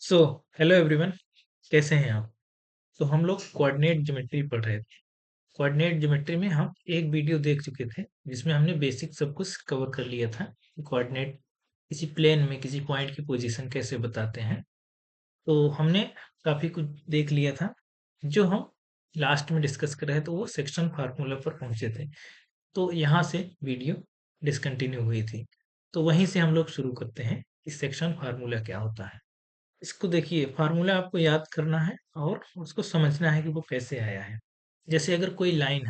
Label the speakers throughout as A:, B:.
A: So hello everyone, कैसे हैं आप? तो हम लोग कोऑर्डिनेट ज्योमेट्री पढ़ रहे थे। कोऑर्डिनेट ज्योमेट्री में हम एक वीडियो देख चुके थे जिसमें हमने बेसिक सब कुछ कवर कर लिया था कि कोऑर्डिनेट किसी प्लेन में किसी पॉइंट की पोजीशन कैसे बताते हैं। तो हमने काफी कुछ देख लिया था। जो हम लास्ट में डिस्कस कर रहे थे वो सेक्शन फार्मूला पर पहुंचे थे। तो यहाँ से वीडियो डिसकंटिन्यू हुई थी। तो वहीं से हम लोग शुरू करते हैं कि सेक्शन फार्मूला क्या होता है। इसको देखिए, फार्मूला आपको याद करना है और उसको समझना है कि वो कैसे आया है। जैसे अगर कोई लाइन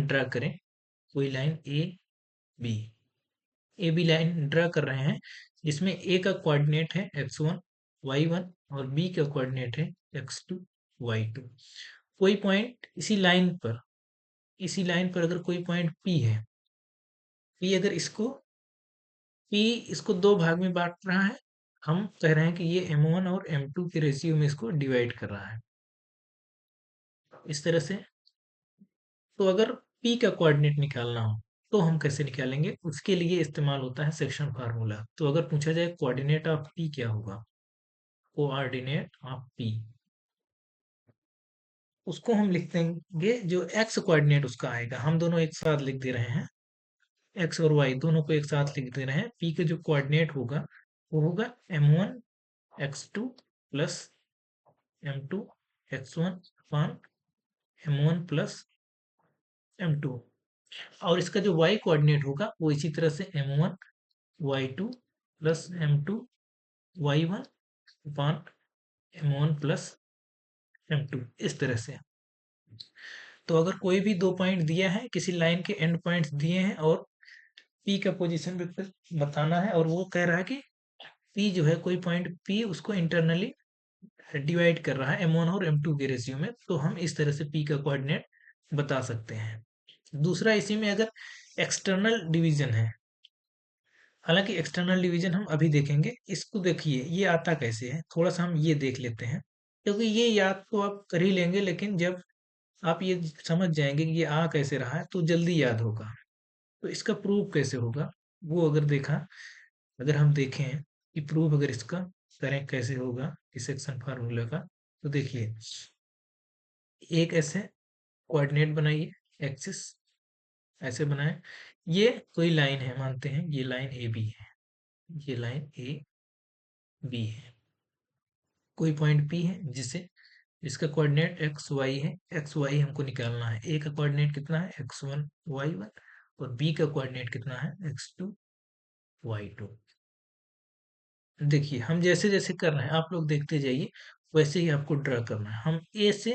A: ड्रा करें, कोई line B A B line draw कर रहे हैं, जिसमें ए का कोऑर्डिनेट है x1 y1 और बी का कोऑर्डिनेट है x2 y2। कोई पॉइंट इसी लाइन पर अगर कोई पॉइंट P है, P अगर इसको दो भाग में बांट रहा है। हम कह रहे हैं कि ये m1 और m2 के रेशियो में इसको डिवाइड कर रहा है, इस तरह से। तो अगर P का कोऑर्डिनेट निकालना हो तो हम कैसे निकालेंगे, उसके लिए इस्तेमाल होता है सेक्शन फार्मूला। तो अगर पूछा जाए कोऑर्डिनेट ऑफ P क्या होगा, कोऑर्डिनेट ऑफ P, उसको हम लिख देंगे, जो x कोऑर्डिनेट उसका आएगा, हम दोनों एक साथ लिख दे रहे हैं। x और y दोनों को एक साथ लिख दे रहे हैं। P का जो कोऑर्डिनेट होगा वो होगा m1 x2 plus m2 x1 अपान m1 प्लस m2। और इसका जो y कोऑर्डिनेट होगा वो इसी तरह से m1 y2 plus m2 y1 अपान m1 प्लस m2, इस तरह से। तो अगर कोई भी दो पॉइंट दिया है, किसी लाइन के एंड पॉइंट्स दिए हैं और P का पोजीशन बताना है, और वो कह रहा है कि P जो है, कोई पॉइंट P उसको इंटरनली डिवाइड कर रहा है m1 और m2 के रेशियो में, तो हम इस तरह से P का कोऑर्डिनेट बता सकते हैं। दूसरा, इसी में अगर एक्सटर्नल डिवीजन है, हालांकि एक्सटर्नल डिवीजन हम अभी देखेंगे। इसको देखिए, ये आता कैसे है, थोड़ा सा हम ये देख लेते हैं, क्योंकि ये याद तो आप कर ही लेंगे, लेकिन जब आप ये समझ जाएंगे कि ये आ कैसे रहा है तो जल्दी याद होगा। तो इसका प्रूफ कैसे होगा, वो अगर हम देखें कि प्रूफ अगर इसका करें कैसे होगा इस सेक्शन फार्मूला का, तो देखिए, एक ऐसे कोऑर्डिनेट बनाइए, एक्सिस ऐसे बनाए। ये कोई लाइन है, मानते हैं ये लाइन ए बी है, ये लाइन ए बी है। कोई पॉइंट पी है जिसका कोऑर्डिनेट एक्स वाई है। एक्स वाई हमको निकालना है। ए का कोऑर्डिनेट कितना है, x1 y1, और बी का कोऑर्डिनेट कितना है, x2 y2। देखिए, हम जैसे जैसे कर रहे हैं आप लोग देखते जाइए, वैसे ही आपको ड्रा करना है। हम ए से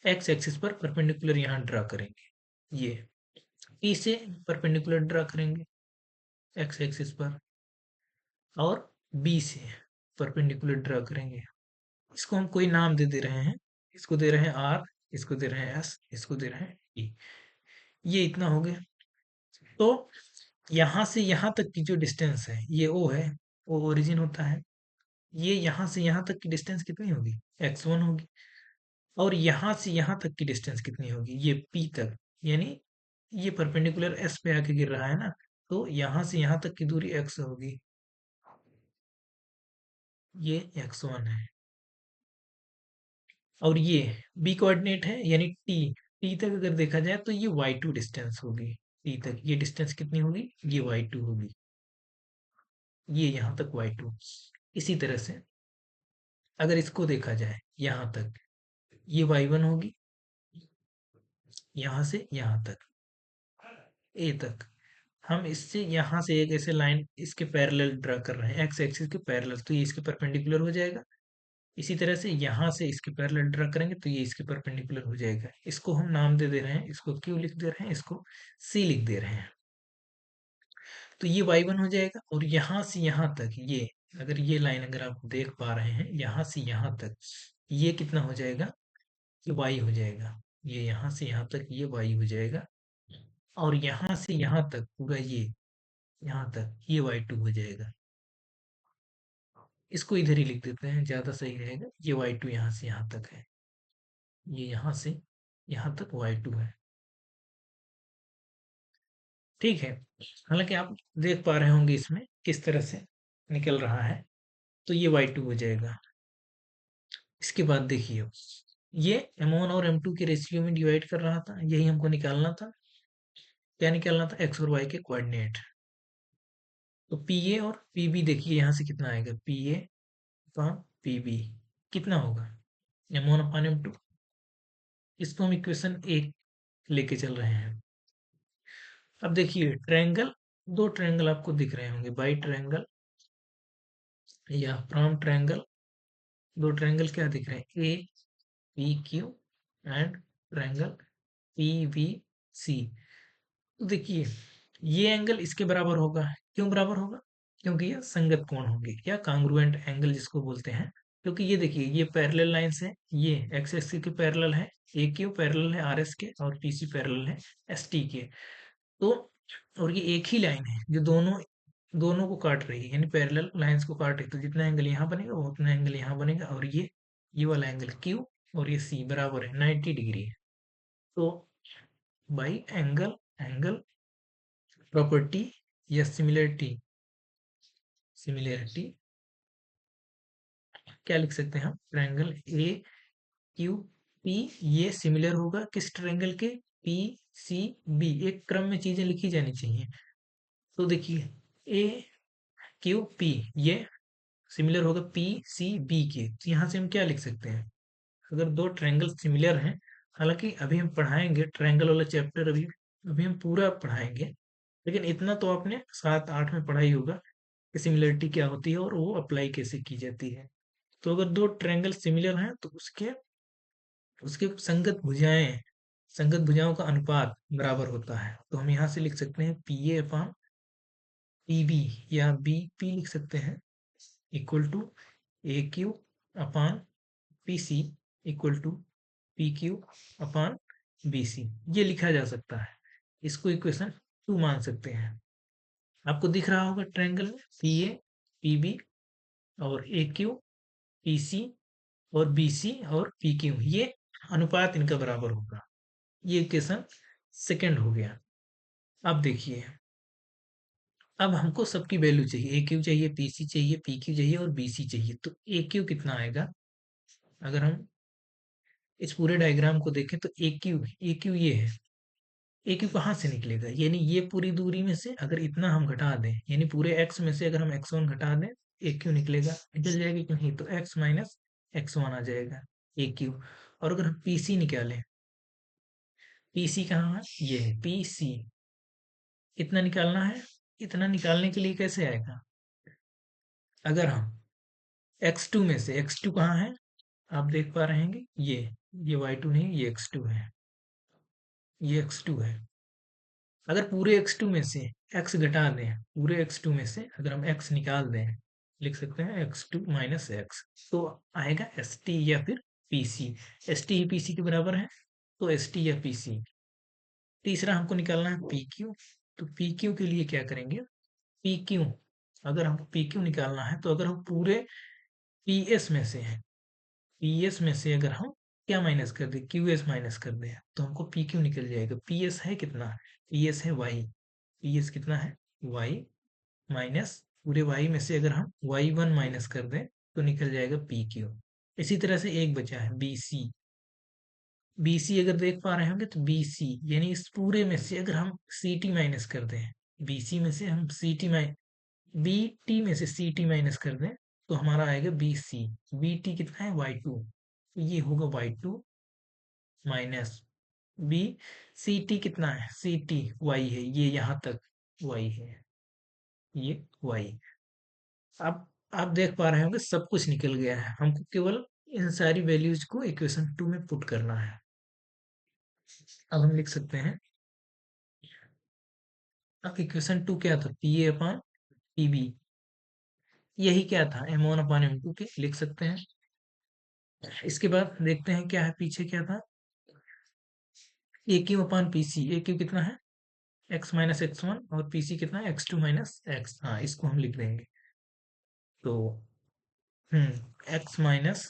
A: एक्स एक्सिस पर परपेंडिकुलर यहाँ ड्रा करेंगे, ये पी से परपेंडिकुलर ड्रा करेंगे एक्स एक्सिस पर, और बी से परपेंडिकुलर ड्रा करेंगे। इसको हम कोई नाम दे रहे हैं, इसको दे रहे हैं आर, इसको दे रहे हैं एस, इसको दे रहे हैं ई। ये इतना हो गया। तो यहाँ से यहाँ तक की जो डिस्टेंस है ये ओ है, ओ ओरिजिन होता है। ये यहाँ से यहाँ तक की डिस्टेंस कितनी होगी, x1 होगी। और यहाँ से यहाँ तक की डिस्टेंस कितनी होगी, ये P तक, यानी ये परपेंडिकुलर S पे आके गिर रहा है ना, तो यहाँ से यहाँ तक की दूरी x होगी, ये x1 है। और ये B कोऑर्डिनेट है, यानी T तक अगर देखा जाए तो ये y2 डिस्टेंस होगी। T तक ये डिस्टेंस कितनी होगी, ये y2 होगी, ये यहाँ तक y2। इसी तरह से अगर इसको देखा जाए यहाँ तक, ये y1 होगी, यहाँ से यहाँ तक, ए तक। हम इससे यहाँ से एक ऐसे लाइन इसके पैरेलल ड्रा कर रहे हैं, एक्स एक्सिस के पैरेलल, तो ये इसके परपेंडिकुलर हो जाएगा। इसी तरह से यहाँ से इसके पैरेलल ड्रा करेंगे तो ये इसके परपेंडिकुलर हो जाएगा। इसको हम नाम दे रहे हैं, इसको क्यों लिख दे रहे हैं, इसको सी लिख दे रहे हैं। तो ये y1 हो जाएगा, और यहाँ से यहाँ तक ये, अगर ये लाइन अगर आप देख पा रहे हैं, यहाँ से यहाँ तक ये कितना हो जाएगा, ये y हो जाएगा। ये यहाँ से यहाँ तक ये y हो जाएगा, और यहाँ से यहाँ तक पूरा ये यहाँ तक ये y2 हो जाएगा। इसको इधर ही लिख देते हैं, ज्यादा सही रहेगा। ये y2 यहाँ से यहाँ तक है, ये यहाँ से यहाँ तक y2 है, ठीक है। हालांकि आप देख पा रहे होंगे इसमें किस तरह से निकल रहा है। तो ये y2 हो जाएगा। इसके बाद देखिए, ये m1 और m2 के रेशियो में डिवाइड कर रहा था, यही हमको निकालना था। क्या निकालना था? x और y के कोऑर्डिनेट। तो PA और PB देखिए यहाँ से कितना आएगा, PA अपॉन PB कितना होगा, m1 अपॉन m2। इसको हम इक्वेशन 1 लेके चल रहे हैं। अब देखिए ट्रायंगल, दो ट्रायंगल आपको दिख रहे होंगे, बाई ट्रायंगल या फ्रॉम ट्रायंगल। दो ट्रायंगल क्या दिख रहे हैं, A P Q and triangle P V C. तो देखिए ये एंगल इसके बराबर होगा। क्यों बराबर होगा? क्योंकि ये संगत कोण होंगे या कांग्रुएंट एंगल जिसको बोलते हैं। क्योंकि ये देखिए ये पैरेलल लाइंस है, ये एक्स एक्सिस के पैरेलल है, ए क्यू पैरेलल है आर एस के और पीसी पैरेलल है एस टी के। तो और ये एक ही लाइन है जो दोनों दोनों को काट रही है, यानी पैरेलल लाइंस को काट रही है। तो जितना एंगल यहाँ बनेगा वो उतना एंगल यहाँ बनेगा, और ये वाला एंगल क्यू और ये सी बराबर है 90 डिग्री है। तो बाई एंगल एंगल प्रॉपर्टी या सिमिलरिटी क्या लिख सकते हैं हम, ट्रायंगल ए क्यू पी ये सिमिलर होगा किस ट्रायंगल के, पी सी बी। एक क्रम में चीजें लिखी जानी चाहिए। तो देखिए ए क्यू पी ये सिमिलर होगा पी सी बी के। तो यहाँ से हम क्या लिख सकते हैं, अगर दो ट्रायंगल सिमिलर हैं, हालांकि अभी हम पढ़ाएंगे ट्रायंगल वाला चैप्टर, अभी अभी हम पूरा पढ़ाएंगे, लेकिन इतना तो आपने 7-8 में पढ़ा ही होगा कि सिमिलरिटी क्या होती है और वो अप्लाई कैसे की जाती है। तो अगर दो ट्रायंगल सिमिलर हैं तो उसके उसके संगत भुजाओं का अनुपात बराबर होता है। तो हम यहाँ से लिख सकते हैं P A upon P B या बी पी लिख सकते हैं, equal to A Q upon P C equal to P Q upon B C. ये लिखा जा सकता है, इसको इक्वेशन 2 मान सकते हैं। आपको दिख रहा होगा ट्रायंगल में पी ए पी बी और ए क्यू पी सी और बी सी और पी क्यू, ये अनुपात इनका बराबर होगा। ये इक्वेशन सेकंड हो गया। अब देखिए, अब हमको सबकी वैल्यू चाहिए, ए क्यू चाहिए, पी सी चाहिए, पी क्यू चाहिए और बी सी चाहिए। तो ए क्यू कितना आएगा, अगर हम इस पूरे डायग्राम को देखें तो ए क्यू ये है। ए क्यू कहाँ से निकलेगा, यानी ये पूरी दूरी में से अगर इतना हम घटा दें, यानी पूरे एक्स में से अगर हम एक्स वन घटा दें, ए क्यू निकलेगा। निकल जाएगा कि नहीं, तो एक्स माइनस एक्स वन आ जाएगा ए क्यू। और अगर हम पी सी निकालें, पी सी कहाँ है, ये है पी सी। कितना निकालना है, इतना निकालने के लिए कैसे आएगा, अगर हम x2 में से, x2 कहाँ है, आप देख पा रहे हैं, ये y2 नहीं, ये x2 है, ये x2 है। अगर पूरे x2 में से x घटा दें, पूरे x2 में से अगर हम x निकाल दें, लिख सकते हैं x2 माइनस एक्स, तो आएगा एस टी या फिर पी सी। एस टी ही पी सी के बराबर है, तो एस टी या पी सी। तीसरा हमको निकालना है पी क्यू। तो पी क्यू के लिए क्या करेंगे, पी क्यू, अगर हमको पी क्यू निकालना है तो अगर हम पूरे पी एस में से हैं, पी एस में से अगर हम क्या माइनस कर दें, क्यू एस माइनस कर दें, तो हमको पी क्यू निकल जाएगा। पी एस है कितना, पी एस है वाई, पी एस कितना है वाई, माइनस पूरे वाई में से अगर हम वाई वन माइनस कर दें तो निकल जाएगा पी क्यू। इसी तरह से एक बचा है बी सी। बी सी अगर देख पा रहे होंगे तो बी सी, यानी इस पूरे में से अगर हम सी टी माइनस कर दें, बी सी में से हम सी टी बी टी में से सी टी माइनस कर दें, तो हमारा आएगा बी सी। बी टी कितना है वाई टू, तो ये होगा Y two minus B C T कितना है, सी टी वाई है, ये यहाँ तक वाई है, ये वाई। अब आप देख पा रहे होंगे सब कुछ निकल गया है, हमको केवल इन सारी वैल्यूज को इक्वेशन 2 में पुट करना है। अब हम लिख सकते हैं, अब इक्वेशन 2 क्या था, P A upon P B, यही क्या था M one upon M two के लिख सकते हैं। इसके बाद देखते हैं क्या है, पीछे क्या था, ए क्यू अपॉन पी सी। ए क्यू कितना है एक्स माइनस एक्स वन और पी सी कितना है एक्स टू माइनस एक्स। हाँ, इसको हम लिख देंगे। तो X minus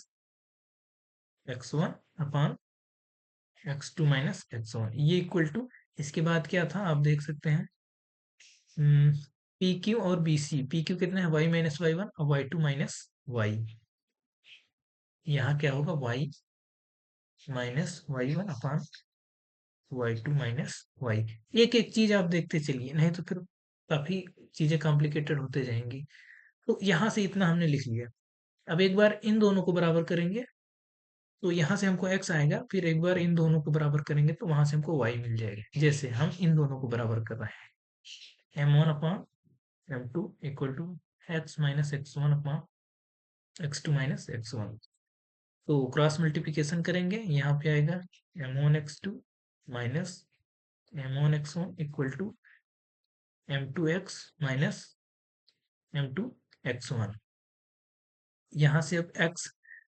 A: X one upon X two minus X one, ये इक्वल टू, इसके बाद क्या था आप देख सकते हैं, पी क्यू और बी सी। पी क्यू कितना है वाई माइनस वाई वन और वाई टू माइनस वाई, यहाँ क्या होगा Y minus Y one upon Y two minus Y. एक एक चीज आप देखते चलिए, नहीं तो फिर काफी चीजें कॉम्प्लिकेटेड होते जाएंगी। तो यहाँ से इतना हमने लिख लिया। अब एक बार इन दोनों को बराबर करेंगे तो यहाँ से हमको x आएगा, फिर एक बार इन दोनों को बराबर करेंगे तो वहां से हमको y मिल जाएगा। जैसे हम इन दोनों को बराबर कर रहे हैं, m1 upon m2 equal to x minus x1 upon x2 minus x1। तो क्रॉस मल्टीप्लिकेशन करेंगे, यहाँ पे आएगा m1 x2 minus m1 x1 equal to m2 x minus m2 x1। यहाँ से अब x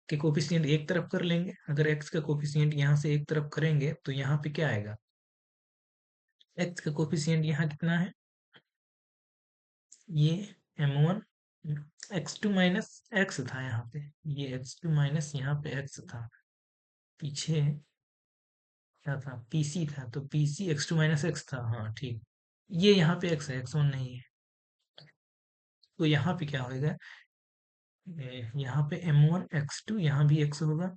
A: के कोफिशिएंट एक तरफ कर लेंगे। अगर x का कोफिशिएंट यहाँ से एक तरफ करेंगे तो यहाँ पे क्या आएगा, x का कोफिशिएंट यहाँ कितना है, ये m1 x2 माइनस x था यहाँ पे, ये x2 माइनस यहाँ पे x था, पीछे क्या था pc था, तो pc x2 माइनस x था, हाँ ठीक। ये यहाँ पे x है, x1 नहीं है। तो यहाँ पे क्या होगा, यहाँ पे m1 x2, यहाँ भी x होगा।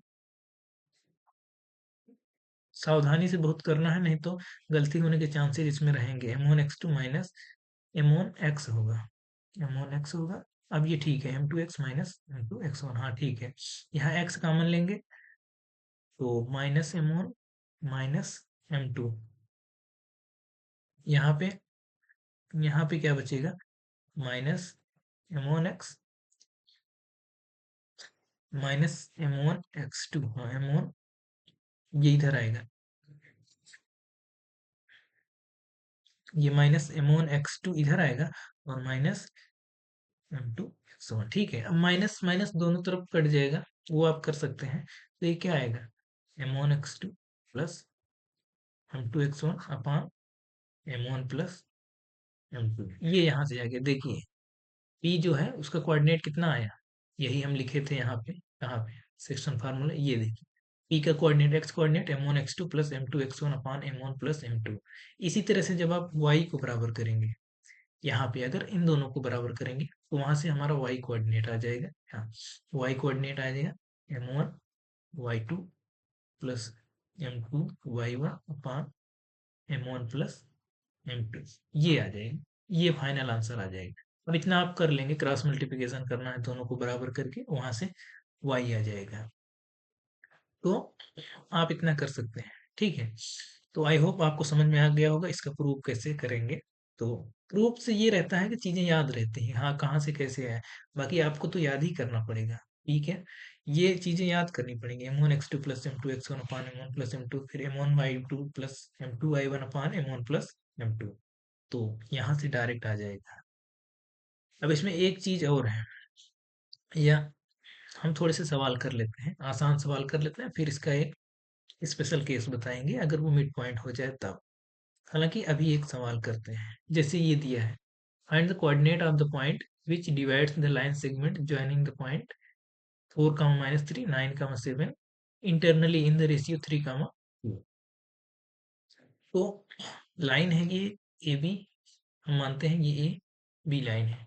A: सावधानी से बहुत करना है, नहीं तो गलती होने के चांसेस इसमें रहेंगे। m1 x2 minus m1 x होगा, m1 x होगा। अब ये ठीक है, m2 x minus m2 x1, हाँ ठीक है। यहाँ x कॉमन लेंगे तो माइनस m1 माइनस m2। यहाँ पे क्या बचेगा, minus m1 x minus m1 x2, हाँ m1 ये इधर आएगा, ये माइनस m1 x2 इधर आएगा और माइनस m2 x1। ठीक है, अब माइनस माइनस दोनों तरफ कट जाएगा, वो आप कर सकते हैं। तो ये क्या आएगा, m1 x2 plus m2 x1 अपान m1 प्लस m2। ये यहाँ से आ गया। देखिए p जो है उसका कोऑर्डिनेट कितना आया, यही हम लिखे थे यहाँ पे, कहाँ पे, सेक्शन फार्मूला, ये देखिए p का coordinate x coordinate m1 x2 plus m2 x1 अपान m1 प्लस m2। इसी तरह से जब आप y को बराबर करेंगे, यहाँ पे अगर इन दोनों को बराबर करेंगे तो वहां से हमारा y कोऑर्डिनेट आ जाएगा, हाँ y कोऑर्डिनेट आ जाएगा m1 y2 plus m2 y1 अपान m1 प्लस m2। ये आ जाएगा, ये फाइनल आंसर आ जाएगा। अब इतना आप कर लेंगे, क्रॉस मल्टीप्लिकेशन करना है दोनों को बराबर करके, वहां से y आ जाएगा। तो आप इतना कर सकते हैं, ठीक है। तो आई होप आपको समझ में आ गया होगा इसका प्रूफ कैसे करेंगे। तो प्रूफ से ये रहता है कि चीजें याद रहती हैं, हाँ कहाँ से कैसे है, बाकी आपको तो याद ही करना पड़ेगा, ठीक है। ये चीजें याद करनी पड़ेंगी, m1 x2 plus m2 x1 अपान m1 प्लस m2, फिर m1 y2 plus m2 y1 अपान m1 प्लस m2। तो यहाँ से डायरेक्ट आ जाएगा। अब इसमें एक चीज और है, या हम थोड़े से सवाल कर लेते हैं, आसान सवाल कर लेते हैं, फिर इसका एक स्पेशल केस बताएंगे अगर वो मिड पॉइंट हो जाए तब। हालांकि अभी एक सवाल करते हैं, जैसे ये दिया है, find the coordinate of the point which divides the line segment joining the point 4, -3, 9, 7 internally in the ratio 3, 2। तो लाइन है ये ए बी, हम मानते हैं ये ए बी लाइन है।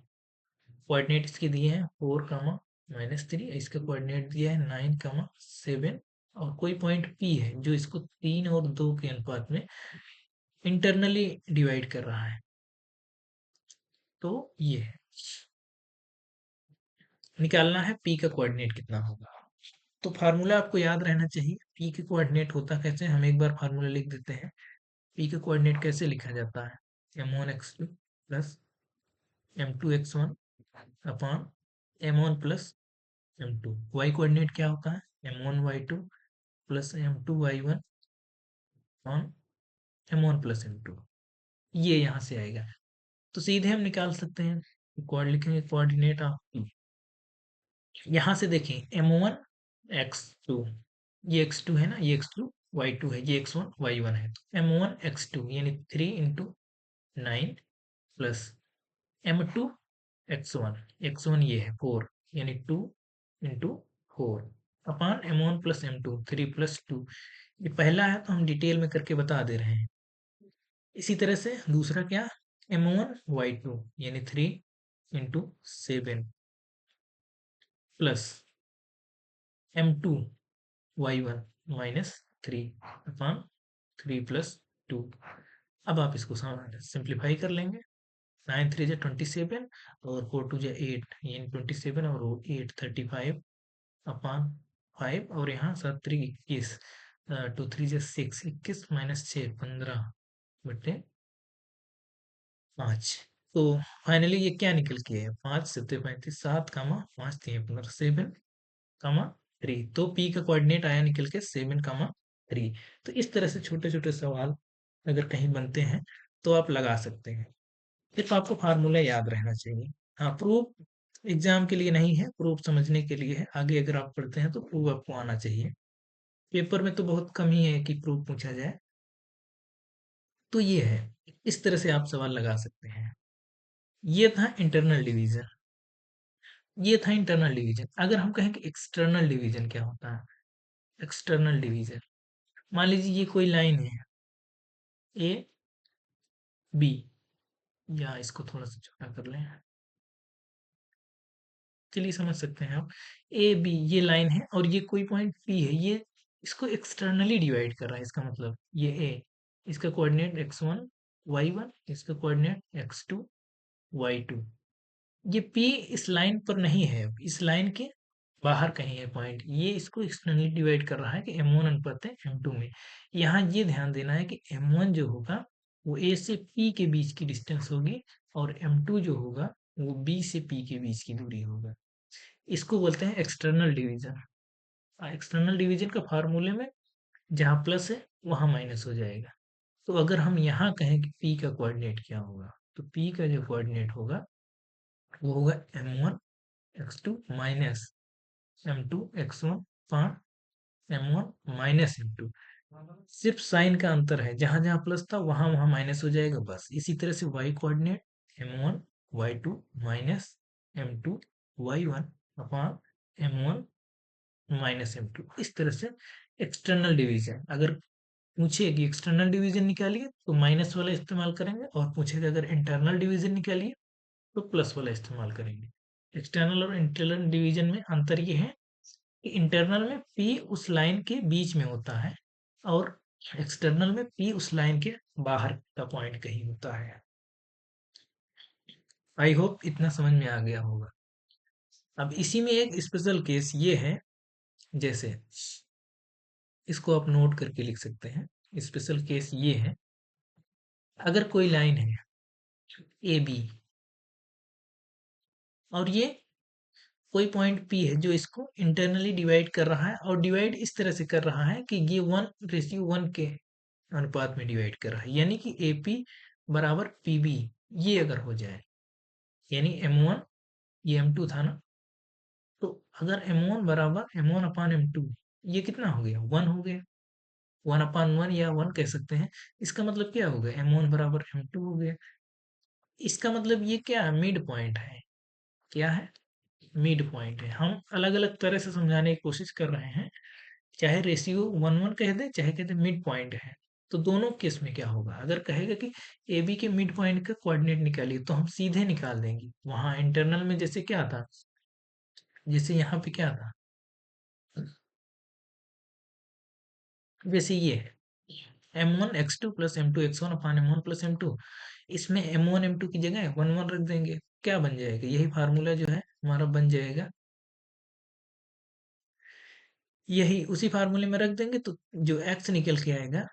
A: कोऑर्डिनेट इसके दिए हैं 4, -3, इसका कोऑर्डिनेट दिया है 9, 7 और कोई पॉइंट पी है जो इसको 3 और 2 के अनुपात में इंटरनली डिवाइड कर रहा है। तो ये है, निकालना है पी का कोऑर्डिनेट कितना होगा। तो फार्मूला आपको याद रहना चाहिए, पी के कोऑर्डिनेट होता कैसे, हम एक बार फार्मूला लिख देते हैं। पी का कोऑर्डिनेट कैसे लिखा जाता है, m1 x2 plus m2 x1 upon m1 plus m2। y coordinate क्या होता है, m1 y2 plus m2 y1 upon m1 plus m2। ये यहाँ से आएगा, तो सीधे हम निकाल सकते हैं। कोऑर्डिनेट लिखेंगे, कोऑर्डिनेट ऑफ पी, यहाँ से देखें m1 x2, ये x2 है ना, ये x2 y2 है, ये x1 y1 है, तो m1 x2 यानी 3 × 9 प्लस m2 x1 ये है 4 यानी 2 × 4 अपान m1 प्लस m2 3 + 2। ये पहला है तो हम डिटेल में करके बता दे रहे हैं। इसी तरह से दूसरा क्या, m1 y2 यानी 3 × 7 प्लस m2 y1 माइनस 3/3 + 2। अब आप इसको सिंप्लीफाई कर लेंगे। 9 3 = 27 और 4 2 = 8, यानी 27 और 8 35/5 और यहाँ 7 3 21, 2 3 6 21 माइनस 6 15/5। तो फाइनली ये क्या निकल के है, 5 7 35 7 5 3 15 7 3। तो पी का कोऑर्डिनेट आया निकल के 7 3। तो इस तरह से छोटे छोटे सवाल अगर कहीं बनते हैं तो आप लगा सकते हैं। सिर्फ आपको फार्मूला याद रहना चाहिए। हाँ, प्रूफ एग्जाम के लिए नहीं है, प्रूफ समझने के लिए है। आगे अगर आप पढ़ते हैं तो प्रूफ आपको आना चाहिए। पेपर में तो बहुत कम ही है कि प्रूफ पूछा जाए। तो ये है, इस तरह से आप सवाल लगा सकते हैं। ये था इंटरनल डिवीजन। ये था इंटरनल डिवीजन। अगर हम कहें कि एक्सटर्नल डिवीजन क्या होता है, एक्सटर्नल डिवीजन, मान लीजिए ये कोई लाइन है ए बी, या इसको थोड़ा सा छोटा कर लें, चलिए समझ सकते हैं आप। ए बी ये लाइन है और ये कोई पॉइंट पी है, ये इसको एक्सटर्नली डिवाइड कर रहा है। इसका मतलब ये ए, इसका कोऑर्डिनेट x1 y1, इसका कोऑर्डिनेट x2 y2। ये P इस लाइन पर नहीं है, इस लाइन के बाहर कहीं है पॉइंट। ये इसको एक्सटर्नली डिवाइड कर रहा है कि m1 अनुपात है m2 में। यहाँ ये ध्यान देना है कि m1 जो होगा वो A से P के बीच की डिस्टेंस होगी और m2 जो होगा वो B से P के बीच की दूरी होगा। इसको बोलते हैं एक्सटर्नल डिवीजन। एक्सटर्नल डिवीजन का फार्मूले में जहाँ प्लस है वहाँ माइनस हो जाएगा। तो अगर हम यहाँ कहें कि P का कोऑर्डिनेट क्या होगा, तो P का जो कोऑर्डिनेट होगा वो होगा m1 x2 minus m2 x1 m1 minus m2। सिर्फ साइन का अंतर है, जहां जहां प्लस था वहां वहां माइनस हो जाएगा बस। इसी तरह से y coordinate m1 y2 minus m2 y1 upon m1 minus m2। इस तरह से एक्सटर्नल डिवीजन। अगर पूछे कि एक्सटर्नल डिवीजन निकालिए तो माइनस वाला इस्तेमाल करेंगे, और पूछेगा अगर इंटरनल डिवीजन निकालिए तो प्लस वाला इस्तेमाल करेंगे। एक्सटर्नल और इंटरनल डिवीजन में अंतर ये है कि इंटरनल में P उस लाइन के बीच में होता है और एक्सटर्नल में P उस लाइन के बाहर का पॉइंट कहीं होता है। आई होप इतना समझ में आ गया होगा। अब इसी में एक स्पेशल केस ये है, जैसे इसको आप नोट करके लिख सकते हैं। स्पेशल केस ये है, अगर कोई लाइन है ए बी और ये कोई पॉइंट P है जो इसको इंटरनली डिवाइड कर रहा है, और डिवाइड इस तरह से कर रहा है कि ये 1:1 के अनुपात में डिवाइड कर रहा है, यानी कि AP बराबर PB। ये अगर हो जाए, यानी M1, ये M2 था ना, तो अगर M1 बराबर M1 अपान M2, ये कितना हो गया, 1 हो गया। 1/1 या 1 कह सकते हैं। इसका मतलब क्या हो गया, M1 बराबर M2 हो गया। इसका मतलब ये क्या है, मिड पॉइंट है। क्या है, मिड पॉइंट है। हम अलग अलग तरह से समझाने की कोशिश कर रहे हैं। चाहे रेशियो 1:1 कह दे, चाहे कहते मिड पॉइंट है। तो दोनों केस में क्या होगा, अगर कहेगा कि ए बी के मिड पॉइंट का कोऑर्डिनेट निकालिए, तो हम सीधे निकाल देंगे। वहां इंटरनल में जैसे क्या था, जैसे यहाँ पे क्या था, वैसे ये है m1 x2 plus m2 x1 अपान m1 प्लस m2। इसमें m1 m2 की जगह 1 1 रख देंगे, क्या बन जाएगा, यही फार्मूला जो है हमारा बन जाएगा। यही उसी फार्मूले में रख देंगे तो जो x निकल के आएगा,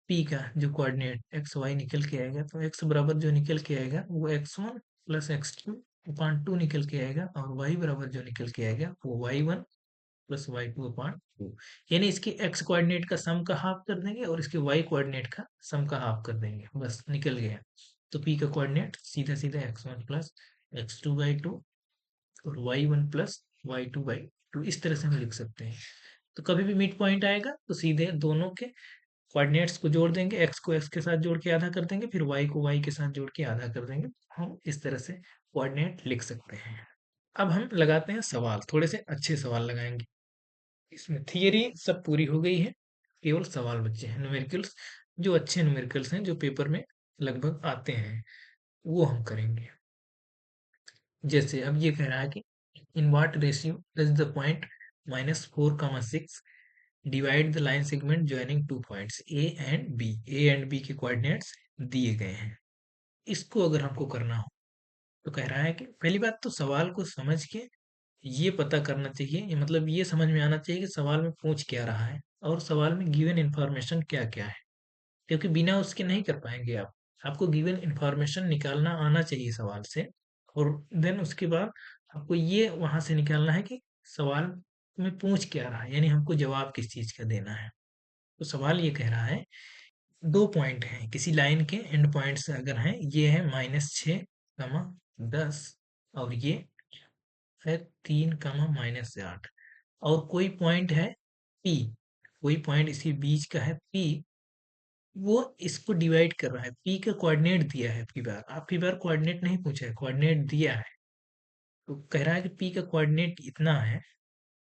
A: P का जो कोऑर्डिनेट एक्स वाई निकल के आएगा, तो x बराबर जो निकल के आएगा वो x1 प्लस x2 अपान 2 निकल के आएगा, और y बराबर जो निकल के आएगा वो y1 प्लस y2 अपान 2। यानी इसके x कोऑर्डिनेट का सम का हाफ कर देंगे और इसके y कोऑर्डिनेट का सम का हाफ कर देंगे, बस निकल गया। तो P का कोऑर्डिनेट सीधा सीधा x1 प्लस x2/2 और y1 प्लस y2/2, इस तरह से हम लिख सकते हैं। तो कभी भी मिड पॉइंट आएगा तो सीधे दोनों के कोऑर्डिनेट्स को जोड़ देंगे, एक्स को एक्स के साथ जोड़ के आधा कर देंगे, फिर वाई को वाई के साथ जोड़ के आधा कर देंगे। हम इस तरह से कोऑर्डिनेट लिख सकते हैं। अब हम लगाते हैं सवाल, थोड़े से अच्छे सवाल लगाएंगे। इसमें थियरी सब पूरी हो गई है, केवल सवाल बचे हैं, न्यूमेरिकल्स, जो अच्छे न्यूमेरिकल्स हैं जो पेपर में लगभग आते हैं वो हम करेंगे। जैसे अब ये कह रहा है कि in what ratio does the point -4, 6 divide the line segment joining two points A and B. A and B के कोऑर्डिनेट्स दिए गए हैं। इसको अगर हमको करना हो तो कह रहा है कि पहली बात तो सवाल को समझ के ये पता करना चाहिए, ये मतलब ये समझ में आना चाहिए कि सवाल में पूछ क्या रहा है और सवाल में गिवन इन्फॉर्मेशन क्या क्या है, क्योंकि बिना उसके नहीं कर पाएंगे आप। आपको गिवन इन्फॉर्मेशन निकालना आना चाहिए सवाल से, और देन उसके बाद आपको ये वहां से निकालना है कि सवाल में पूछ क्या रहा है, यानी हमको जवाब किस चीज का देना है। तो सवाल ये कह रहा है, दो पॉइंट हैं किसी लाइन के एंड पॉइंट्स अगर हैं, ये है -6, 10, और ये है 3, -8, और कोई पॉइंट है पी, कोई पॉइंट इसी बीच का है पी, वो इसको डिवाइड कर रहा है। पी का कोऑर्डिनेट दिया है, आपकी बार कोऑर्डिनेट नहीं पूछा है, कोऑर्डिनेट दिया है। तो कह रहा है कि पी का कोऑर्डिनेट इतना है,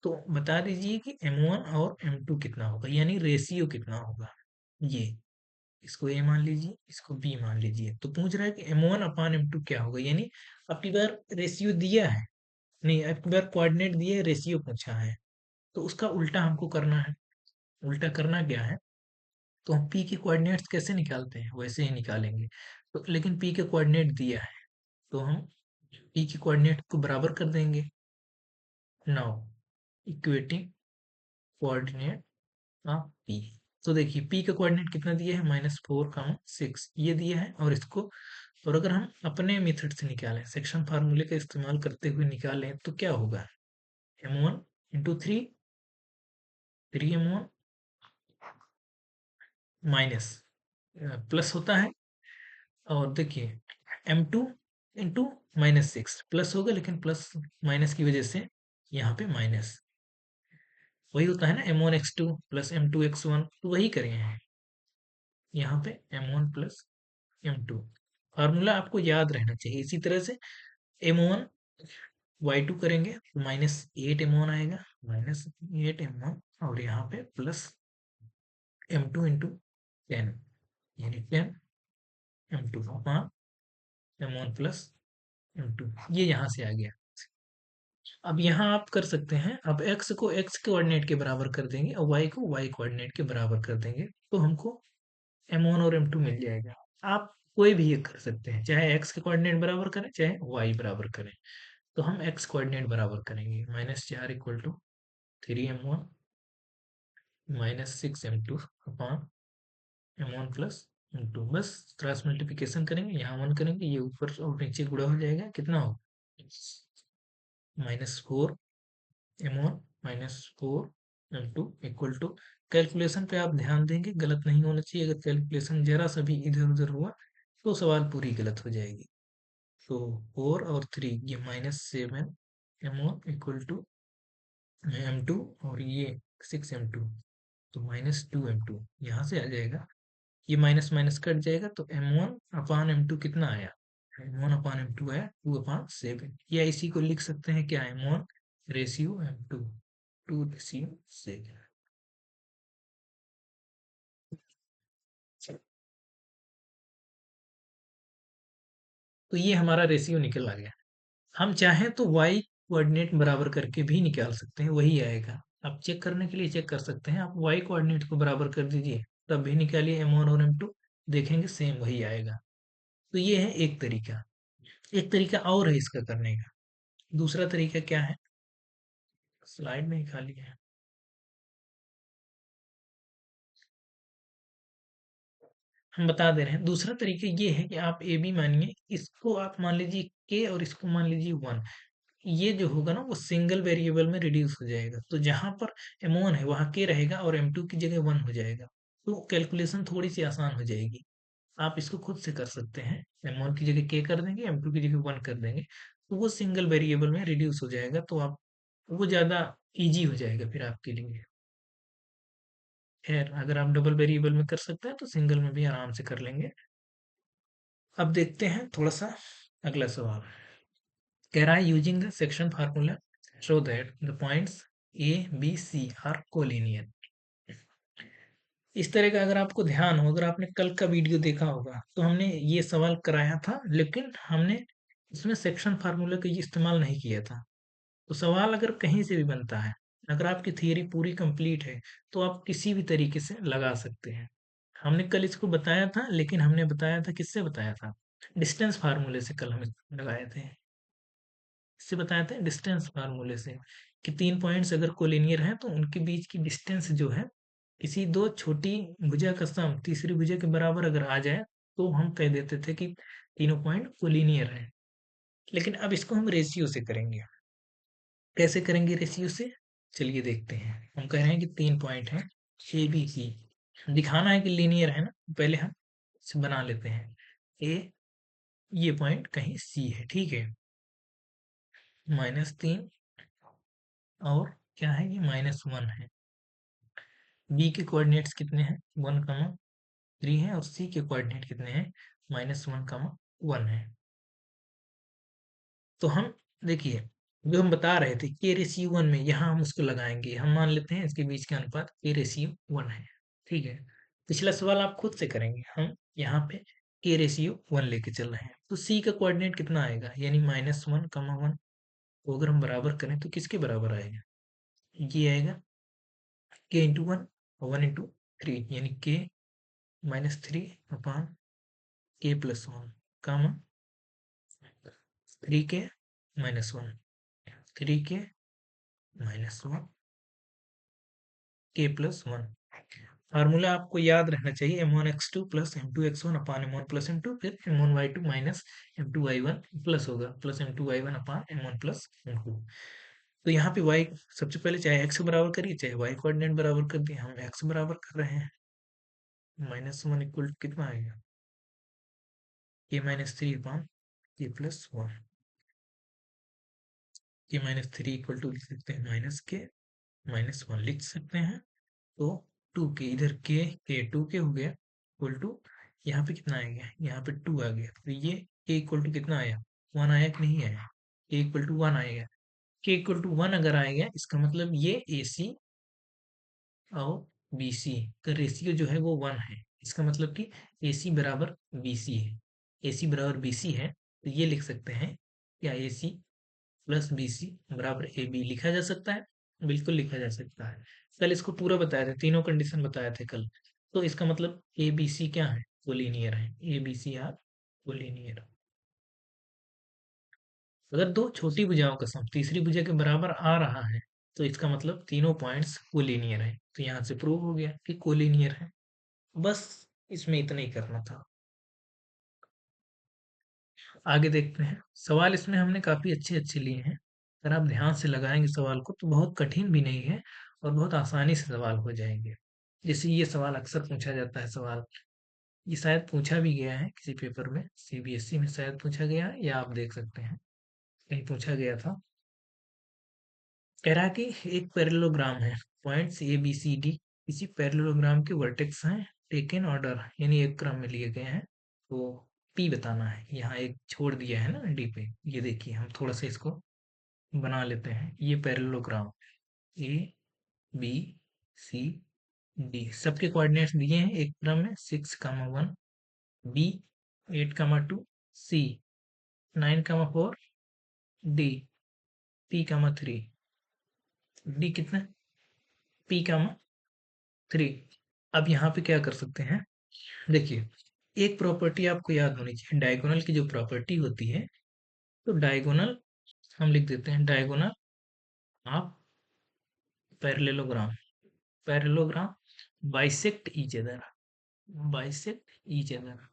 A: तो बता दीजिए कि m1 और m2 कितना होगा, यानी रेशियो कितना होगा। ये इसको ए मान लीजिए, इसको बी मान लीजिए। तो पूछ रहा है कि m1/m2 क्या होगा, यानी आपकी बार रेशियो दिया है, नहीं आपकी बार कोऑर्डिनेट दिया है, रेशियो पूछा है, तो उसका उल्टा हमको करना है। उल्टा करना क्या है, तो हम पी के कोऑर्डिनेट्स कैसे निकालते हैं वैसे ही निकालेंगे। तो लेकिन पी के कोऑर्डिनेट दिया है, तो हम पी के कोऑर्डिनेट को बराबर कर देंगे। Now equating coordinate of P, तो देखिए पी का कोऑर्डिनेट कितना दिया है, -4, 6 ये दिया है, और इसको, और अगर हम अपने मेथड से निकालें, सेक्शन फार्मूले का इस्तेमाल करते हुए निकालें, तो क्या होगा, m1 × 3, 3m1 माइनस प्लस होता है, और देखिए m2 × -6 प्लस होगा, लेकिन प्लस माइनस की वजह से यहाँ पे माइनस, वही होता है ना m1x2 + m2x1, तो वही करेंगे हैं यहाँ पे m1 + m2। फार्मूला आपको याद रहना चाहिए। इसी तरह से m1 y2 करेंगे तो -8m1 आएगा, -8m1, और यहाँ पे प्लस m2 × 10, यानी 10m2 अपॉन m1 + m2, ये यहाँ से आ गया। अब यहाँ आप कर सकते हैं, अब x को x कोऑर्डिनेट के बराबर कर देंगे और y को y कोऑर्डिनेट के बराबर कर देंगे, तो हमको m1 और m2 मिल जाएगा। आप कोई भी एक कर सकते हैं, चाहे x के कोऑर्डिनेट बराबर करें चाहे y बराबर करें। तो हम x कोऑर्डिनेट बराबर करेंगे, -4 = 3m1 -6m2 upon m1 + m2, बस क्रॉस मल्टीप्लिकेशन करेंगे, यहाँ 1 करेंगे, ये ऊपर और नीचे गुणा हो जाएगा, कितना हो, -4m1 -4m2 = कैलकुलेशन पे आप ध्यान देंगे, गलत नहीं होना चाहिए। अगर कैलकुलेशन जरा सा भी इधर उधर हुआ तो सवाल पूरी गलत हो जाएगी। तो 4 और 3, ये -7m1 = m2, और ये 6m2, तो -2m2 यहाँ से आ जाएगा। ये माइनस माइनस कट जाएगा, तो m1/m2 कितना आया, m1/m2 आया 2/7, या इसी को लिख सकते हैं क्या, m1/m2, 2/7। तो ये हमारा रेशियो निकल आ गया। हम चाहें तो y कोऑर्डिनेट बराबर करके भी निकाल सकते हैं, वही आएगा। आप चेक करने के लिए चेक कर सकते हैं, आप y कोऑर्डिनेट को बराबर कर दीजिए, तब भी निकालिए m1 और m2, देखेंगे सेम वही आएगा। तो ये है एक तरीका। एक तरीका और है इसका करने का। दूसरा तरीका क्या है, स्लाइड में ही खाली है, हम बता दे रहे हैं। दूसरा तरीका ये है कि आप ए बी मानिए, इसको आप मान लीजिए के और इसको मान लीजिए 1। ये जो होगा ना वो सिंगल वेरिएबल में रिड्यूस हो जाएगा, तो जहां पर m1 है वहां के रहेगा और m2 की जगह 1 हो जाएगा, तो कैलकुलेशन थोड़ी सी आसान हो जाएगी। आप इसको खुद से कर सकते हैं, m1 की जगह के कर देंगे, m2 की जगह 1 कर देंगे, तो वो सिंगल वेरिएबल में रिड्यूस हो जाएगा, तो आप वो ज़्यादा इजी हो जाएगा फिर आपके लिए। खैर अगर आप डबल वेरिएबल में कर सकते हैं तो सिंगल में भी आराम से कर लेंगे। अब देखते हैं थोड़ा सा अगला सवाल। कह रहा है using the section formula show that the points A B C are collinear. इस तरह का अगर आपको ध्यान हो, अगर आपने कल का वीडियो देखा होगा, तो हमने ये सवाल कराया था, लेकिन हमने इसमें सेक्शन फार्मूला का इस्तेमाल नहीं किया था। तो सवाल अगर कहीं से भी बनता है, अगर आपकी थियरी पूरी कंप्लीट है, तो आप किसी भी तरीके से लगा सकते हैं। हमने कल इसको बताया था, लेकिन हमने बताया था, किससे बताया था? डिस्टेंस फार्मूले से कल हम इसको लगाए थे। इससे बताया था डिस्टेंस फार्मूले से, कि 3 पॉइंट्स अगर कोलिनियर हैं तो उनके बीच की डिस्टेंस जो है, किसी 2 छोटी भुजा का सम तीसरी भुजा के बराबर अगर आ जाए, तो हम कह देते थे कि तीनों पॉइंट कोलिनियर हैं। लेकिन अब इसको हम रेशियो से करेंगे। कैसे करेंगे रेशियो से? चलिए देखते हैं। हम कह रहे हैं कि 3 पॉइंट हैं ए बी सी, दिखाना है कि लीनियर है ना, पहले हम इसे बना लेते हैं। ए, ये पॉइंट कहीं सी है, ठीक है, -3, और क्या है, ये -1 है। बी के कोऑर्डिनेट्स कितने हैं? 1, 3 है, और सी के कोऑर्डिनेट कितने हैं? -1, 1 है। तो हम देखिए, जो हम बता रहे थे के रेशियो 1 में, यहाँ हम उसको लगाएंगे। हम मान लेते हैं इसके बीच का अनुपात के रेशियो 1 है, ठीक है। पिछला सवाल आप खुद से करेंगे, हम यहाँ पे के रेशियो 1 लेके चल रहे हैं। तो सी का कोऑर्डिनेट कितना आएगा, यानी -1, 1, को अगर हम बराबर करें तो किसके बराबर आएगा? ये आएगा के इंटू 1, 1 इंटू 3, यानी के -3/k+1, कामा 3k-1, 3k-1, k+1। फार्मूला आपको याद रहना चाहिए, m1x2 प्लस m2x1 अपान m1 प्लस m2, फिर m1y2 माइनस m2y1 प्लस होगा प्लस m2y1 अपान m1 प्लस m2। तो यहाँ पे y सबसे पहले चाहे x बराबर करिए, चाहे y कोऑर्डिनेट बराबर कर दिए, हम x बराबर कर रहे हैं। -1 इक्वल टू कितना आएगा, k-3/k+1, k-3 इक्वल टू लिख सकते हैं -k-1 लिख सकते हैं। तो 2k, इधर k 2k हो गया, इक्वल टू यहाँ पे कितना आ गया, यहाँ पे 2 आ गया। तो ये k इक्वल टू कितना आया, 1 आया कि नहीं आया? k इक्वल टू 1 आएगा। k इक्वल टू 1 अगर आएगा, इसका मतलब ये AC और BC का रेशियो जो है वो 1 है। इसका मतलब कि AC बराबर BC है। AC बराबर BC है, तो ये लिख सकते हैं, क्या AC प्लस BC बराबर AB लिखा जा सकता है? बिल्कुल लिखा जा सकता है। कल इसको पूरा बताया था, तीनों कंडीशन बताए थे कल। तो इसका मतलब ABC क्या है, कोलिनियर है। ABC are collinear. अगर दो छोटी भुजाओं का सम तीसरी भुजा के बराबर आ रहा है, तो इसका मतलब तीनों पॉइंट्स कोलिनियर है। तो यहाँ से प्रूव हो गया कि कोलिनियर है। बस इसमें इतना ही करना था। आगे देखते हैं। सवाल इसमें हमने काफी अच्छे अच्छे लिए हैं। अगर आप ध्यान से लगाएंगे सवाल को, तो बहुत कठिन भी नहीं है, और बहुत आसानी से सवाल हो जाएंगे। जैसे ये सवाल अक्सर पूछा जाता है सवाल, ये शायद पूछा भी गया है किसी पेपर में, CBSE में शायद पूछा गया है, या आप देख सकते हैं कहीं पूछा गया था। कह रहा है कि एक पैरेललोग्राम है, पॉइंट्स ABCD किसी पैरेललोग्राम के वर्टेक्स हैं, टेकन ऑर्डर, यानी एक क्रम में लिए गए हैं। तो P बताना है। यहाँ एक छोड़ दिया है ना D पे, ये देखिए, हम थोड़ा सा इसको बना लेते हैं। ये पैरेललोग्राम ABCD, सबके कोऑर्डिनेट्स दिए हैं एक क्रम में, 6, 1, B 8, 2, C 9, 4, D P, 3, D कितना, P, 3। अब यहाँ पे क्या कर सकते हैं, देखिए, एक प्रॉपर्टी आपको याद होनी चाहिए, डायगोनल की जो प्रॉपर्टी होती है। तो डायगोनल हम लिख देते हैं, diagonal of parallelogram, parallelogram bisect each other, bisect each other.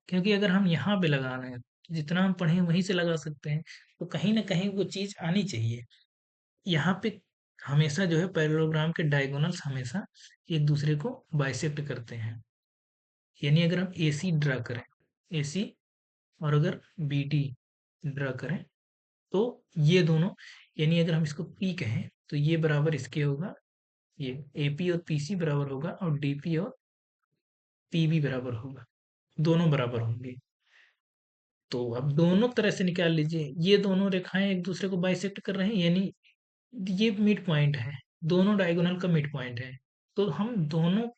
A: क्योंकि अगर हम यहाँ पे लगा रहे हैं, जितना हम पढ़े वहीं से लगा सकते हैं, तो कहीं ना कहीं वो चीज आनी चाहिए। यहाँ पे हमेशा जो है पैरेललोग्राम के डायगोनल्स हमेशा एक दूसरे को बाइसेक्ट करते हैं। यानी अगर हम AC ड्रा करें, AC, और अगर BD ड्रा करें, तो ये दोनों, यानी अगर हम इसको P कहें, तो ये बराबर इसके होगा, ये AP और PC बराबर होगा, और DP और PB बराबर होगा, दोनों बराबर होंगे। तो अब दोनों तरह से निकाल लीजिए, ये दोनों रेखाएं एक दूसरे को बाइसेक्ट कर रहे हैं, यानी ये मिड पॉइंट है, दोनों डायगोनल का मिड पॉइंट है। तो हम दोनों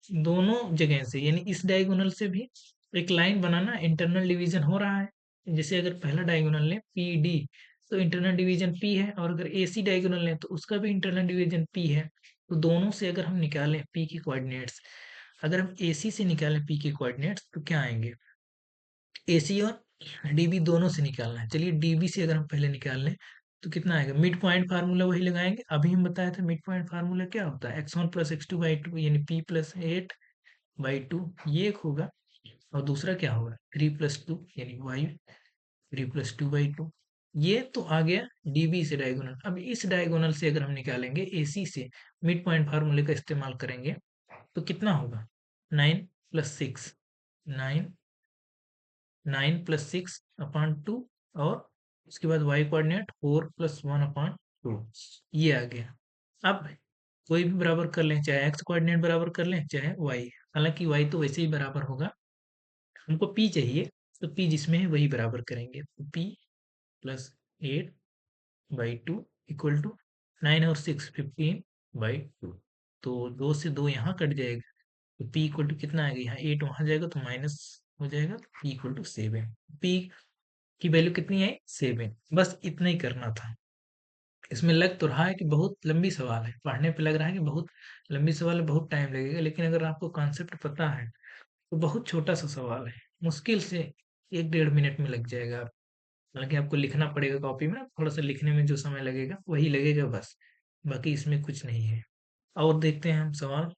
A: दोनों जगह से, यानी इस डायगोनल से भी एक लाइन बनाना, इंटरनल डिवीजन हो रहा है। जैसे अगर पहला डायगोनल लें PD, तो इंटरनल डिवीजन पी है, और अगर एसी डायगोनल है तो उसका भी इंटरनल डिवीजन पी है। तो दोनों से अगर हम निकालें पी की कोऑर्डिनेट्स, अगर हम एसी से निकालें पी के कोऑर्डिनेट्स तो क्या आएंगे, एसी और डीबी दोनों से निकालना है। चलिए डीबी से अगर हम पहले निकाल लें तो कितना आएगा, मिड पॉइंट फार्मूला वही लगाएंगे, अभी हम बताया था मिड पॉइंट फार्मूला क्या होता है, x one plus x two by two यानी P plus eight by two, ये एक होगा, और दूसरा क्या होगा, थ्री प्लस टू यानी y, three plus two by two. ये तो आ गया डीबी से डायगोनल। अब इस डायगोनल से अगर हम निकालेंगे एसी से, मिड पॉइंट फार्मूले का इस्तेमाल करेंगे तो कितना होगा, nine plus six, nine, nine plus six upon two, और उसके बाद Y coordinate four plus one upon two, ये आ गया। अब कोई भी बराबर कर लें, चाहे एक्स कोऑर्डिनेट बराबर कर लें चाहे वाई, हालांकि वाई तो वैसे ही बराबर होगा, हमको पी चाहिए, तो पी जिसमें है वही बराबर करेंगे, तो P plus eight by two equal to nine और सिक्स 15 बाई टू, तो दो से दो यहाँ कट जाएगा, तो पी इक्वल टू कितना आएगा, यहाँ एट वहां जाएगा तो माइनस हो जाएगा, तो P equal to seven. P की वैल्यू कितनी आई, सेवन। बस इतना ही करना था। इसमें लग तो रहा है कि बहुत लंबी सवाल है, पढ़ने पे लग रहा है कि बहुत लंबी सवाल है, बहुत टाइम लगेगा, लेकिन अगर आपको कॉन्सेप्ट पता है तो बहुत छोटा सा सवाल है, मुश्किल से 1 डेढ़ मिनट में लग जाएगा। हालांकि आपको लिखना पड़ेगा कॉपी में ना, थोड़ा सा लिखने में जो समय लगेगा वही लगेगा बस, बाकी इसमें कुछ नहीं है। और देखते हैं हम सवाल।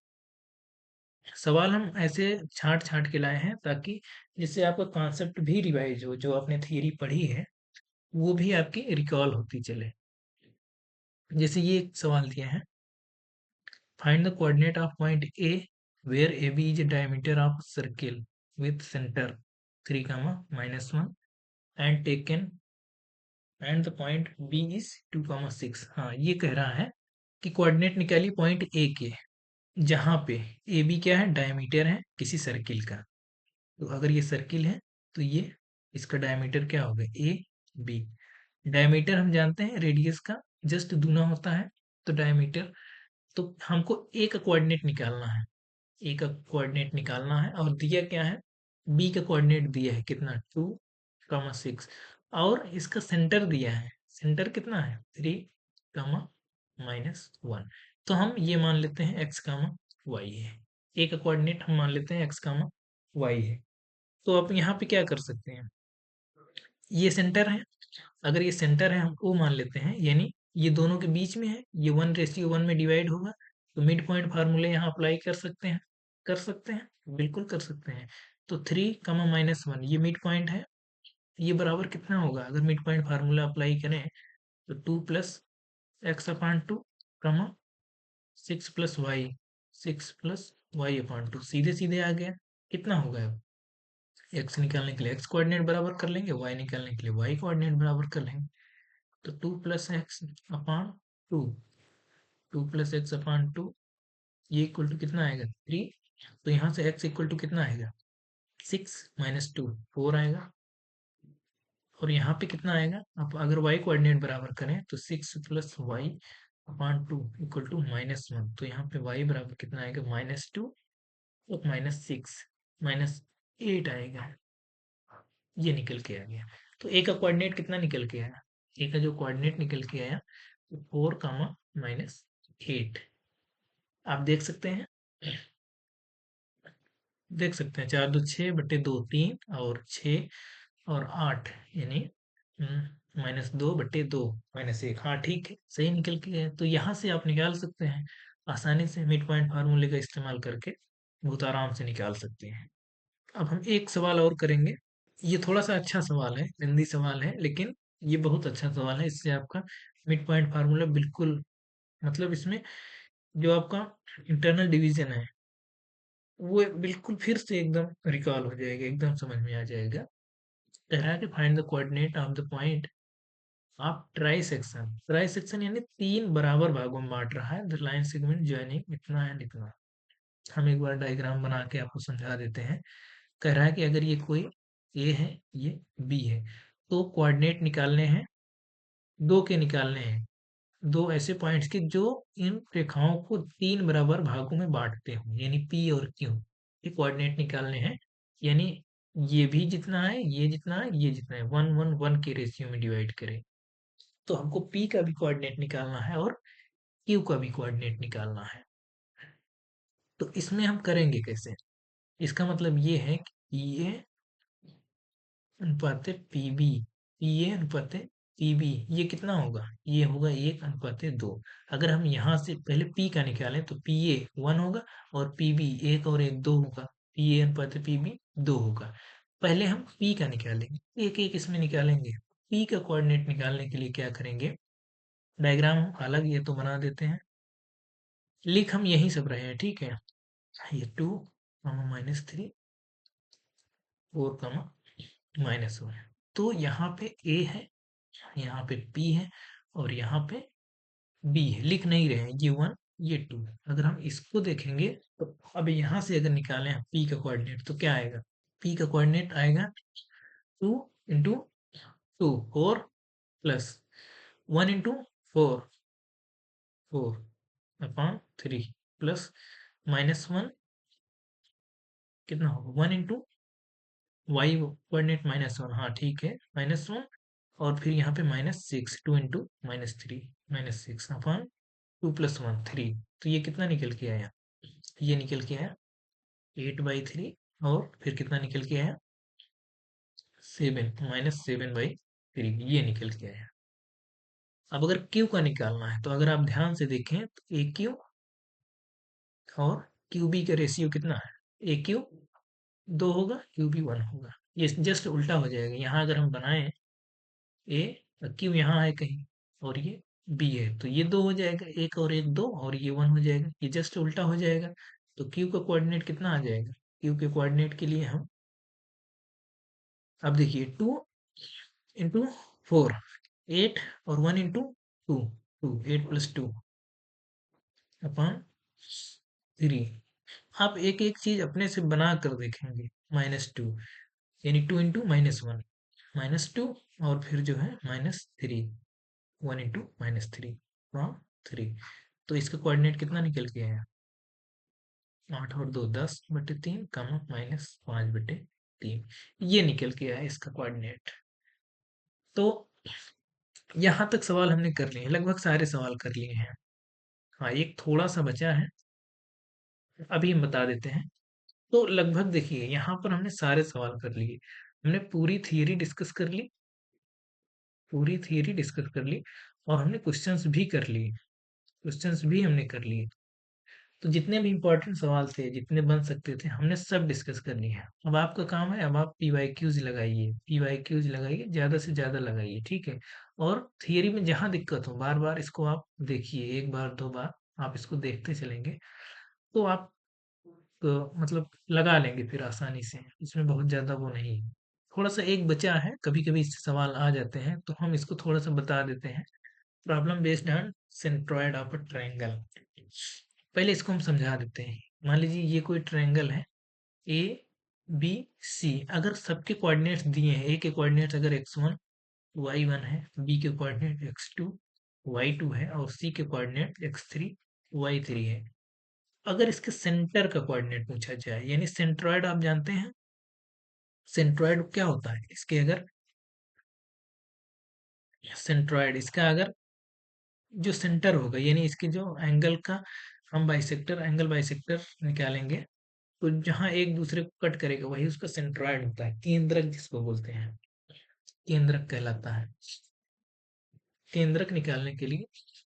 A: सवाल हम ऐसे छांट छांट के लाए हैं ताकि जिससे आपका कॉन्सेप्ट भी रिवाइज हो, जो आपने थियरी पढ़ी है वो भी आपकी रिकॉल होती चले। जैसे ये एक सवाल दिया है, find the coordinate of point A where A B is diameter of circle with centre 3 -1 and taken and the point B is 2 6। हाँ, ये कह रहा है कि कोऑर्डिनेट निकालिए पॉइंट ए के, जहां पे ए बी क्या है, डायमीटर है किसी सर्किल का। तो अगर ये सर्किल है तो ये इसका डायमीटर क्या होगा, ए बी। डायमीटर हम जानते हैं रेडियस का जस्ट दूना होता है, तो डायमीटर, तो हमको ए का कोऑर्डिनेट निकालना है, ए का कोऑर्डिनेट निकालना है, और दिया क्या है, बी का कोऑर्डिनेट दिया है कितना, 2 6, और इसका सेंटर दिया है, सेंटर कितना है, 3 -1। तो हम ये मान लेते हैं एक्स कामा वाई है, ए का कोऑर्डिनेट हम मान लेते हैं एक्स कामा वाई है। तो आप यहाँ पे क्या कर सकते हैं, ये सेंटर है, अगर ये सेंटर है हम ओ मान लेते हैं, यानी ये दोनों के बीच में है, ये 1:1 में डिवाइड होगा, तो मिड पॉइंट फार्मूले यहाँ अप्लाई कर सकते हैं, कर सकते हैं, बिल्कुल कर सकते हैं। तो 3 -1 ये मिड पॉइंट है, ये बराबर कितना होगा, अगर मिड पॉइंट फार्मूला अप्लाई करें तो 2 + x/2 कमा 6 + y, 6 + y/2 सीधे सीधे आ गया। कितना होगा, अब एक्स निकालने के लिए एक्स कोऑर्डिनेट बराबर कर लेंगे, वाई निकालने के लिए वाई कोऑर्डिनेट बराबर कर लेंगे, तो 2 + x/2, 2 + x/2, ये इक्वल टू कितना आएगा, 3। तो यहाँ से x इक्वल टू कितना आएगा, 6 - 2 4 आएगा, और यहाँ पे कितना आएगा, अब अगर y कोऑर्डिनेट बराबर करें तो 6 + y/2 इक्वल टू -1, तो यहाँ पे y बराबर कितना आएगा, -2 और -6, -8 आएगा, ये निकल के आ गया। तो ए का कोऑर्डिनेट कितना निकल के आया, ए का जो कोऑर्डिनेट निकल के आया, तो 4, -8। आप देख सकते हैं, देख सकते हैं, 4 × 2 = 6/2 3, और 6 और 8 यानी -2/2 -1। हाँ ठीक है, सही निकल के है। तो यहाँ से आप निकाल सकते हैं आसानी से, मिड पॉइंट फार्मूले का इस्तेमाल करके बहुत आराम से निकाल सकते हैं। अब हम एक सवाल और करेंगे, ये थोड़ा सा अच्छा सवाल है, हिंदी सवाल है, लेकिन ये बहुत अच्छा सवाल है, इससे आपका मिड पॉइंट फार्मूला बिल्कुल, मतलब इसमें जो आपका इंटरनल डिवीजन है वो बिल्कुल फिर से एकदम रिकॉल हो जाएगा, एकदम समझ में आ जाएगा। कह रहा है कि find the coordinate of the point of try section, try section यानी 3 बराबर भागों में बांट रहा है, द लाइन सेगमेंट ज्वाइनिंग इतना एंड इतना। हम एक बार डायग्राम बना के आपको समझा देते हैं। कह रहा है कि अगर ये कोई ए है, ये बी है, तो कोऑर्डिनेट निकालने हैं, दो के निकालने हैं, दो ऐसे पॉइंट्स के जो इन रेखाओं को 3 बराबर भागों में बांटते हो, यानी पी और क्यू, ये कोऑर्डिनेट निकालने हैं, यानी ये भी जितना है, ये जितना है, ये जितना है, 1 1 1 के रेशियो में डिवाइड करें। तो हमको P का भी कोऑर्डिनेट निकालना है और Q का भी कोऑर्डिनेट निकालना है। तो इसमें हम करेंगे कैसे? इसका मतलब ये है कि ये अनुपात पीबी, पीए अनुपात पीबी, ये कितना होगा? ये होगा 1:2। अगर हम यहाँ से पहले पी का निकालें तो पीए 1 होगा और पीबी 1 और 1 2 होगा। पीए अनुपात पीबी 2 होगा। पहले हम पी का निकालेंगे, एक एक इसमें निकालेंगे। पी का कोऑर्डिनेट निकालने के लिए क्या करेंगे? डायग्राम अलग ये तो बना देते हैं, लिख हम यही सब रहे हैं, ठीक है। ये 2 -3 4 -1। तो यहाँ पे ए है, यहाँ पे P है और यहाँ पे B है। लिख नहीं रहे हैं, ये 1 ये 2। अगर हम इसको देखेंगे तो अब यहाँ से अगर निकालें हम P का कोऑर्डिनेट तो क्या आएगा? P का कोऑर्डिनेट आएगा 2 into 2 4 plus 1 into 4 4 upon 3 plus -1 कितना होगा? 1 इंटू वाई कोऑर्डिनेट -1, हाँ ठीक है, -1 और फिर यहाँ पे -6 2 इंटू -3 -6 अपॉन 2 + 1 3। तो ये कितना निकल के आया? ये निकल के आया 8/3 और फिर कितना निकल के आया? 7 -7/3, ये निकल के आया। अब अगर क्यू का निकालना है तो अगर आप ध्यान से देखें तो ए क्यू और क्यू बी का रेशियो कितना है? ए क्यू 2 होगा, क्यू बी 1 होगा। ये जस्ट उल्टा हो जाएगा। यहाँ अगर हम बनाएं ए, क्यू यहाँ है कहीं और ये बी है तो ये 2 हो जाएगा, एक और एक 2 और ये 1 हो जाएगा। ये जस्ट उल्टा हो जाएगा। तो क्यू का कोऑर्डिनेट कितना आ जाएगा? क्यू के कोऑर्डिनेट के लिए हम अब देखिए 2 इंटू 4 8 और 1 इंटू 2 2 8 + 2 अपॉन 3। आप एक एक चीज अपने से बना कर देखेंगे। -2 यानी 2 इंटू -1 -2 और फिर जो है -3 1 इंटू -3 फ्रॉम 3। तो इसका कोऑर्डिनेट कितना निकल के आया? 8 और 2 10/3 कमा -5/3, ये निकल के आया इसका कोऑर्डिनेट। तो यहाँ तक सवाल हमने कर लिए हैं, लगभग सारे सवाल कर लिए हैं। हाँ, एक थोड़ा सा बचा है, अभी हम बता देते हैं। तो लगभग देखिए यहाँ पर हमने सारे सवाल कर लिए, हमने पूरी थियरी डिस्कस कर ली, पूरी थियरी डिस्कस कर ली और हमने क्वेश्चंस भी कर लिए, क्वेश्चंस भी हमने कर लिए। तो जितने भी इंपॉर्टेंट सवाल थे, जितने बन सकते थे, हमने सब डिस्कस कर लिए हैं। अब आपका काम है, अब आप PYQs लगाइए, PYQs लगाइए, ज़्यादा से ज़्यादा लगाइए, ठीक है। और थियरी में जहाँ दिक्कत हो बार बार इसको आप देखिए, एक बार दो बार आप इसको देखते चलेंगे तो आप मतलब लगा लेंगे फिर आसानी से। इसमें बहुत ज़्यादा वो नहीं है। थोड़ा सा एक बचा है, कभी कभी इससे सवाल आ जाते हैं तो हम इसको थोड़ा सा बता देते हैं। Problem based on centroid of a triangle. पहले इसको हम समझा देते हैं। मान लीजिए ये कोई ट्रायंगल है ए बी सी। अगर सबके कोऑर्डिनेट्स दिए हैं, ए के कोऑर्डिनेट्स अगर x1 y1 है, बी के कोऑर्डिनेट x2 y2 है और सी के कोऑर्डिनेट x3 y3 है। अगर इसके सेंटर का कोऑर्डिनेट पूछा जाए, यानी सेंट्रॉयड आप जानते हैं, सेंट्रॉयड क्या होता है? इसके अगर सेंट्रॉयड इसका अगर जो सेंटर होगा, यानी इसके जो एंगल का हम बाइसेक्टर एंगल बाइसेक्टर निकालेंगे तो जहां एक दूसरे को कट करेगा वही उसका सेंट्रॉयड होता है, केंद्रक जिसको बोलते हैं, केंद्रक कहलाता है। केंद्रक निकालने के लिए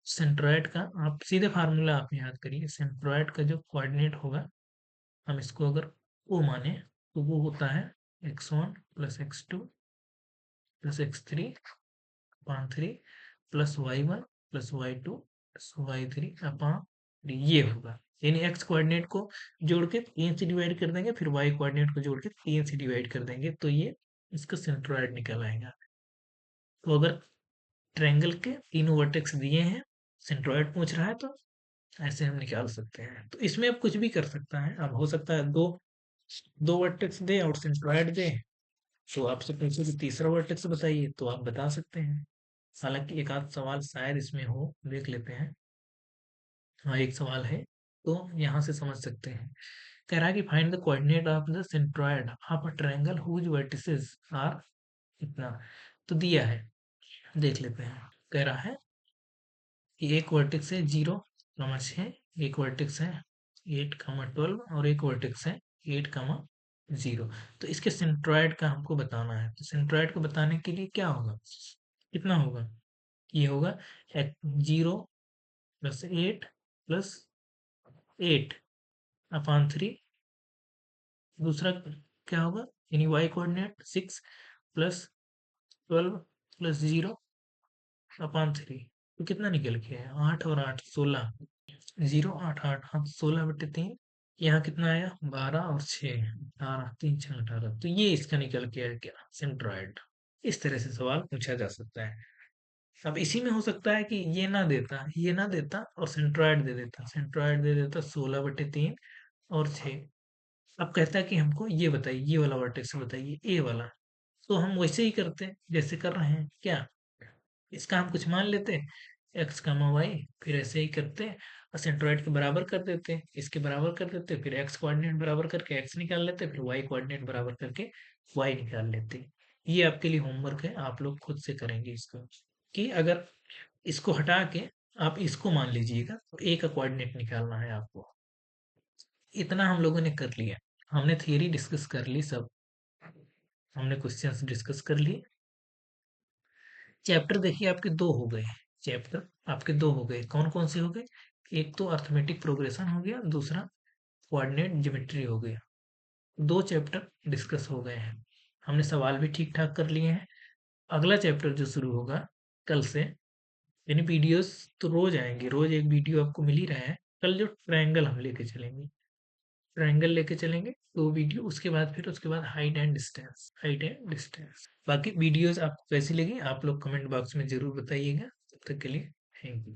A: सेंट्रॉयड का आप सीधे फार्मूला आप याद करिए। सेंट्रॉयड का जो कोऑर्डिनेट होगा, हम इसको अगर ओ माने तो वो होता है x1 + x2 + x3 upon 3 plus y1 + y2 + y3 upon 3, ये होगा। यानी x कोऑर्डिनेट को जोड़ के 3 से डिवाइड कर देंगे, फिर y कोऑर्डिनेट को जोड़ के 3 से डिवाइड कर देंगे तो ये इसका सेंट्रॉयड निकल आएगा। तो अगर ट्रायंगल के तीनों वर्टेक्स दिए हैं, सेंट्रॉयड पूछ रहा है तो ऐसे हम निकाल सकते हैं। तो इसमें अब कुछ भी कर सकता है। अब हो सकता है दो दो वर्टेक्स दे और सेंट्रॉयड दे, तो आपसे पूछे कि तीसरा वर्टेक्स बताइए तो आप बता सकते हैं। हालांकि एक आध सवाल शायद इसमें हो, देख लेते हैं। हाँ, एक सवाल है तो यहाँ से समझ सकते हैं। कह रहा है कि find the coordinate of the centroid of a triangle whose vertices are इतना। तो दिया है, देख लेते हैं। कह रहा है कि एक वर्टेक्स है 0, 6, एक वर्टेक्स है 8, 12 और एक वर्टेक्स है 8, 0। तो इसके सेंट्रॉइड का हमको बताना है। तो सेंट्रॉइड को बताने के लिए क्या होगा, कितना होगा, ये होगा 0 + 8 + 8/3। दूसरा क्या होगा, यानी y कोऑर्डिनेट 6 + 12 + 0/3। तो कितना निकल के है, 8 और 8 16, 0 8 8 हाँ 16/3। यहाँ कितना आया, 12 और 6 18, 3 6 18। तो ये इसका निकल के आया क्या, सेंट्रॉइड। इस तरह से सवाल पूछा जा सकता है। अब इसी में हो सकता है कि ये ना देता और सेंट्रॉइड दे देता, 16/3 और 6। अब कहता है कि हमको ये बताइए, ये वाला वर्टेक्स बताइए, ए वाला। तो हम वैसे ही करते हैं जैसे कर रहे हैं क्या, इसका हम कुछ मान लेते हैं, x, y, फिर ऐसे ही करते हैं और सेंट्रोइड के बराबर कर देते हैं, इसके बराबर कर देते हैं, फिर x कोऑर्डिनेट बराबर करके x निकाल लेते हैं, फिर y कोऑर्डिनेट बराबर करके y निकाल लेते हैं। ये आपके लिए होमवर्क है, आप लोग खुद से करेंगे इसको, कि अगर इसको हटा के आप इसको मान लीजिएगा तो a का कोऑर्डिनेट निकालना है आपको। इतना हम लोगों ने कर लिया, हमने थियरी डिस्कस कर ली सब, हमने क्वेश्चंस डिस्कस कर लिए। चैप्टर देखिए आपके दो हो गए, चैप्टर आपके दो हो गए, कौन कौन से हो गए, एक तो अर्थमेटिक प्रोग्रेशन हो गया, दूसरा कोऑर्डिनेट ज्योमेट्री हो गया। दो चैप्टर डिस्कस हो गए हैं, हमने सवाल भी ठीक ठाक कर लिए हैं। अगला चैप्टर जो शुरू होगा कल से, यानी वीडियोस तो रोज आएंगे, रोज एक वीडियो आपको मिल ही रहा है। कल जो ट्रायंगल हम लेके चलेंगे, ट्रायंगल लेके चलेंगे 2 वीडियो, उसके बाद हाइट एंड डिस्टेंस। बाकी वीडियोस आपको कैसी लगी आप लोग कमेंट बॉक्स में जरूर बताइएगा। तब तक के लिए थैंक यू।